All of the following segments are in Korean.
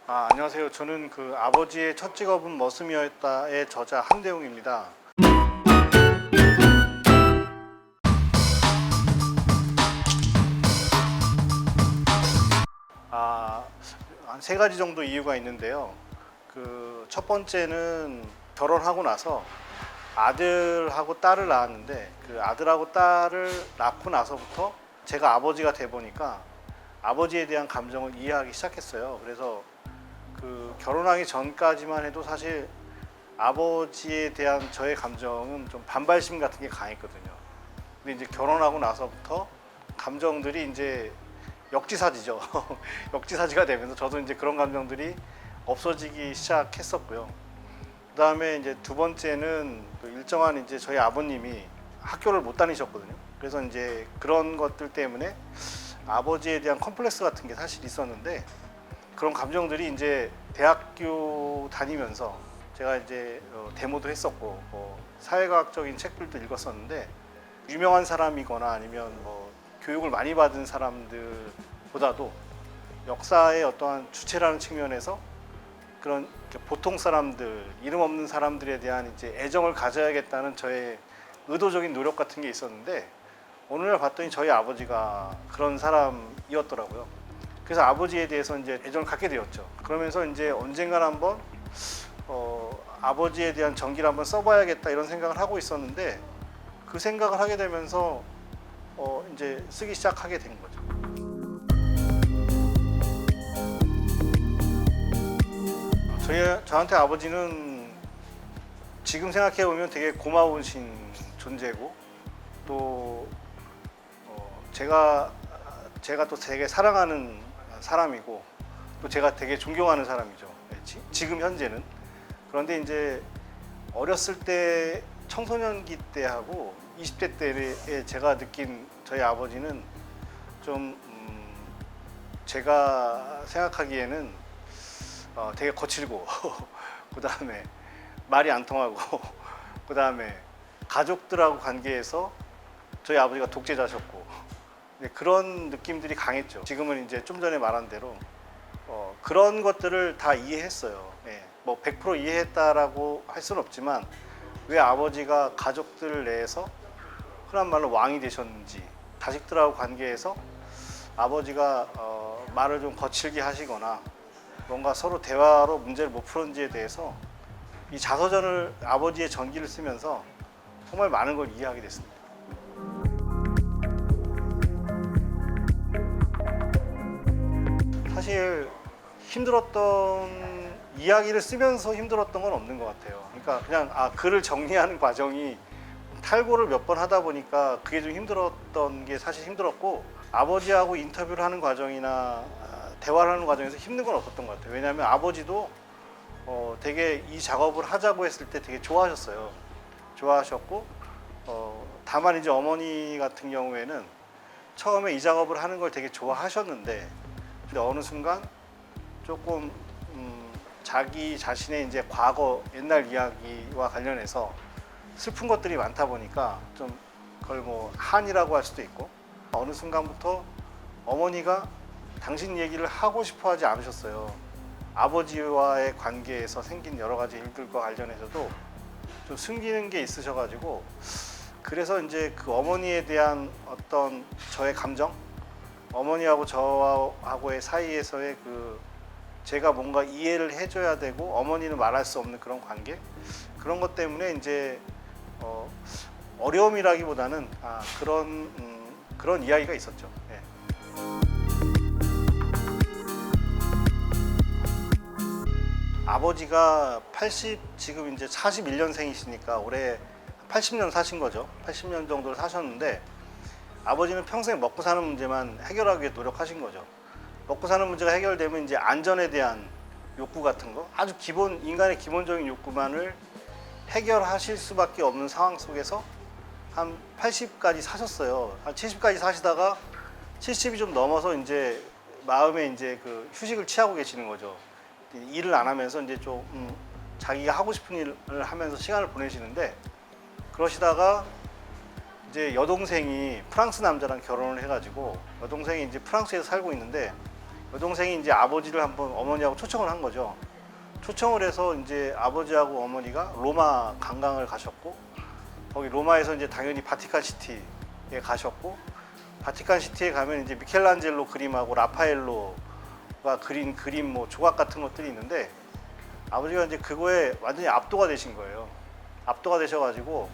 안녕하세요. 저는 그 아버지의 첫 직업은 머슴이었다의 저자 한대웅입니다. 한 세 가지 정도 이유가 있는데요. 그 첫 번째는 결혼하고 나서 아들하고 딸을 낳았는데 그 아들하고 딸을 낳고 나서부터 제가 아버지가 돼 보니까 아버지에 대한 감정을 이해하기 시작했어요. 그래서 그 결혼하기 전까지만 해도 사실 아버지에 대한 저의 감정은 좀 반발심 같은 게 강했거든요. 근데 이제 결혼하고 나서부터 감정들이 이제 역지사지죠. 역지사지가 되면서 저도 이제 그런 감정들이 없어지기 시작했었고요. 그다음에 이제 두 번째는 또 일정한 이제 저희 아버님이 학교를 못 다니셨거든요. 그래서 이제 그런 것들 때문에 아버지에 대한 컴플렉스 같은 게 사실 있었는데 그런 감정들이 이제 대학교 다니면서 제가 이제 데모도 했었고 사회과학적인 책들도 읽었었는데 유명한 사람이거나 아니면 뭐 교육을 많이 받은 사람들보다도 역사의 어떠한 주체라는 측면에서 그런 보통 사람들, 이름 없는 사람들에 대한 이제 애정을 가져야겠다는 저의 의도적인 노력 같은 게 있었는데 오늘날 봤더니 저희 아버지가 그런 사람이었더라고요. 그래서 아버지에 대해서 이제 애정을 갖게 되었죠. 그러면서 이제 언젠간 한번 아버지에 대한 전기를 한번 써봐야겠다 이런 생각을 하고 있었는데 그 생각을 하게 되면서 이제 쓰기 시작하게 된 거죠. 저한테 아버지는 지금 생각해 보면 되게 고마우신 존재고 또 제가 또 되게 사랑하는 사람이고 또 제가 되게 존경하는 사람이죠. 지금 현재는. 그런데 이제 어렸을 때 청소년기 때하고 20대 때에 제가 느낀 저희 아버지는 좀 제가 생각하기에는 되게 거칠고 그 다음에 말이 안 통하고 그 다음에 가족들하고 관계에서 저희 아버지가 독재자셨고 그런 느낌들이 강했죠. 지금은 이제 좀 전에 말한 대로 그런 것들을 다 이해했어요. 뭐 100% 이해했다라고 할 수는 없지만 왜 아버지가 가족들 내에서 흔한 말로 왕이 되셨는지 자식들하고 관계에서 아버지가 말을 좀 거칠게 하시거나 뭔가 서로 대화로 문제를 못 푸는지에 대해서 이 자서전을 아버지의 전기를 쓰면서 정말 많은 걸 이해하게 됐습니다. 사실 힘들었던 이야기를 쓰면서 힘들었던 건 없는 것 같아요. 그러니까 그냥 글을 정리하는 과정이 탈고를 몇 번 하다 보니까 그게 좀 힘들었던 게 사실 힘들었고 아버지하고 인터뷰를 하는 과정이나 대화를 하는 과정에서 힘든 건 없었던 것 같아요. 왜냐하면 아버지도 되게 이 작업을 하자고 했을 때 되게 좋아하셨어요. 좋아하셨고 다만 이제 어머니 같은 경우에는 처음에 이 작업을 하는 걸 되게 좋아하셨는데 근데 어느 순간 조금 자기 자신의 이제 과거 옛날 이야기와 관련해서 슬픈 것들이 많다 보니까 좀 그걸 뭐 한이라고 할 수도 있고 어느 순간부터 어머니가 당신 얘기를 하고 싶어 하지 않으셨어요. 아버지와의 관계에서 생긴 여러 가지 일들과 관련해서도 좀 숨기는 게 있으셔가지고 그래서 이제 그 어머니에 대한 어떤 저의 감정 어머니하고 저하고의 사이에서의 그 제가 뭔가 이해를 해줘야 되고 어머니는 말할 수 없는 그런 관계 그런 것 때문에 이제 어려움이라기보다는 그런 이야기가 있었죠. 예. 아버지가 지금 이제 41년생이시니까 올해 80년 사신 거죠. 80년 정도를 사셨는데 아버지는 평생 먹고 사는 문제만 해결하기 위해 노력하신 거죠. 먹고 사는 문제가 해결되면 이제 안전에 대한 욕구 같은 거 아주 인간의 기본적인 욕구만을 해결하실 수밖에 없는 상황 속에서 한 80까지 사셨어요. 한 70까지 사시다가 70이 좀 넘어서 이제 마음에 이제 그 휴식을 취하고 계시는 거죠. 일을 안 하면서 이제 좀 자기가 하고 싶은 일을 하면서 시간을 보내시는데 그러시다가 이제 여동생이 프랑스 남자랑 결혼을 해가지고 여동생이 이제 프랑스에서 살고 있는데 여동생이 이제 아버지를 한번 어머니하고 초청을 한 거죠. 초청을 해서 이제 아버지하고 어머니가 로마 관광을 가셨고, 거기 로마에서 이제 당연히 바티칸 시티에 가셨고, 바티칸 시티에 가면 이제 미켈란젤로 그림하고 라파엘로가 그린 그림 뭐 조각 같은 것들이 있는데, 아버지가 이제 그거에 완전히 압도가 되신 거예요. 압도가 되셔가지고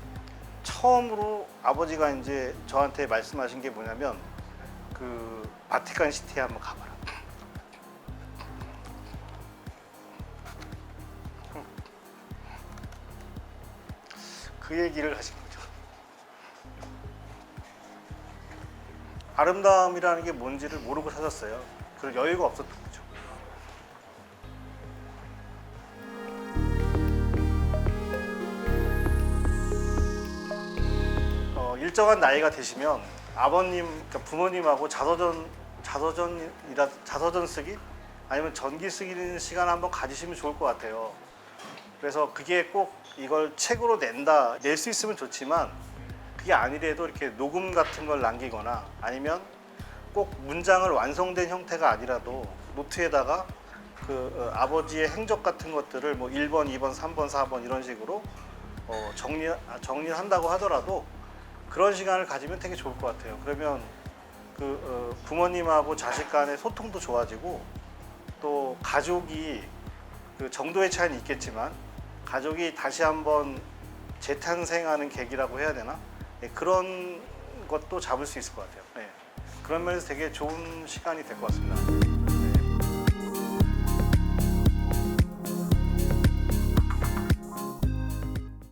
처음으로 아버지가 이제 저한테 말씀하신 게 뭐냐면, 그 바티칸 시티에 한번 가봐라. 그 얘기를 하신 거죠. 아름다움이라는 게 뭔지를 모르고 사셨어요. 그럴 여유가 없었던 거죠. 일정한 나이가 되시면 아버님, 그러니까 부모님하고 자서전 쓰기 아니면 전기 쓰기 시간 한번 가지시면 좋을 것 같아요. 그래서 그게 꼭 이걸 책으로 낼 수 있으면 좋지만, 그게 아니래도 이렇게 녹음 같은 걸 남기거나 아니면 꼭 문장을 완성된 형태가 아니라도 노트에다가 그 아버지의 행적 같은 것들을 뭐 1번, 2번, 3번, 4번 이런 식으로 정리를 한다고 하더라도 그런 시간을 가지면 되게 좋을 것 같아요. 그러면 그 부모님하고 자식 간의 소통도 좋아지고, 또 가족이 그 정도의 차이는 있겠지만 가족이 다시 한번 재탄생하는 계기라고 해야 되나? 네, 그런 것도 잡을 수 있을 것 같아요. 네. 그런 면에서 되게 좋은 시간이 될 것 같습니다.